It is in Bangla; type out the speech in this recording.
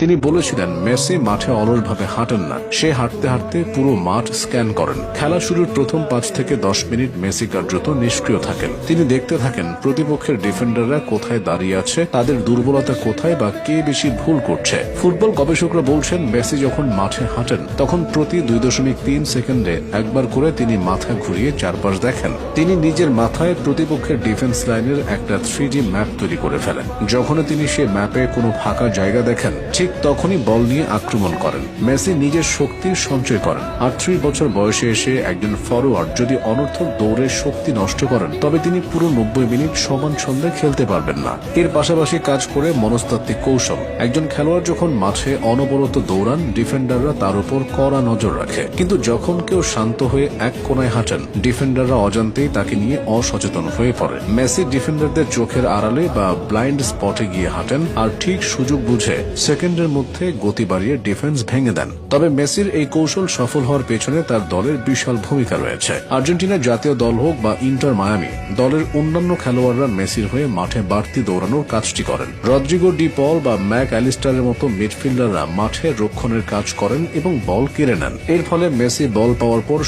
তিনি বলেছিলেন মেসি মাঠে অলসভাবে হাঁটেন না, সে হাঁটতে হাঁটতে পুরো মাঠ স্ক্যান করেন। খেলা শুরুর প্রথম 5 থেকে 10 মিনিট মেসি কার্যত নিষ্ক্রিয় থাকেন। তিনি দেখতে থাকেন প্রতিপক্ষের ডিফেন্ডাররা কোথায় দাঁড়িয়ে আছে, তাদের দুর্বলতা কোথায় বা কে বেশি ভুল করছে। ফুটবল গবেষকরা বলছেন মেসি যখন মাঠে হাঁটেন তখন প্রতি 2.3 সেকেন্ডে একবার করে তিনি মাথা ঘুরিয়ে চারপাশ দেখেন। তিনি নিজের মাথায় প্রতিপক্ষের ডিফেন্স লাইনের একটা 3D ম্যাপ তৈরি করে ফেলেন। যখনই তিনি সে ম্যাপে কোনো ফাঁকা জায়গা দেখেন ঠিক তখনই বল নিয়ে আক্রমণ করেন। মেসি নিজের শক্তির সঞ্চয় করেন। 38 বছর বয়সে এসে একজন ফরোয়ার্ড যদি অনর্থক দৌড়ে শক্তি নষ্ট করেন তবে তিনি পুরো 90 মিনিট সমান ছন্দে খেলতে পারবেন না। এর পাশাপাশি কাজ করে মনস্তাত্ত্বিক কৌশল। একজন খেলোয়াড় যখন মাঠে অনবরত দৌড়ান ডিফেন্ডাররা তার উপর কড়া নজর রাখে, কিন্তু যখন কেউ শান্ত হয়ে এক কোণায় হাঁটেন ডিফেন্ডাররা অজান্তেই তাকে নিয়ে অসচেতন হয়ে পড়ে। মেসি ডিফেন্ডারদের চোখের আড়ালে বা ব্লাইন্ড স্পটে গিয়ে হাঁটেন আর ঠিক সুযোগ বুঝে সেকেন্ডের মধ্যে গতি বাড়িয়ে ডিফেন্স ভেঙে দেন। তবে মেসির এই কৌশল সফল হওয়ার পেছনে তার দলের বিশাল ভূমিকা রয়েছে। আর্জেন্টিনার জাতীয় দল হোক বা ইন্টার মায়ামি, দলের অন্যান্য খেলোয়াড়রা মেসির হয়ে মাঠে বাড়তি দৌড়ানোর কাজটি করেন। রদ্রিগো ডি পল বা ম্যাক অ্যালিস্টারের মতো মিডফিল্ডাররা মাঠে রক্ষণের কাজ করেন এবং বল কেড়ে নেন। এর ফলে মেসি বল পাওয়ার পর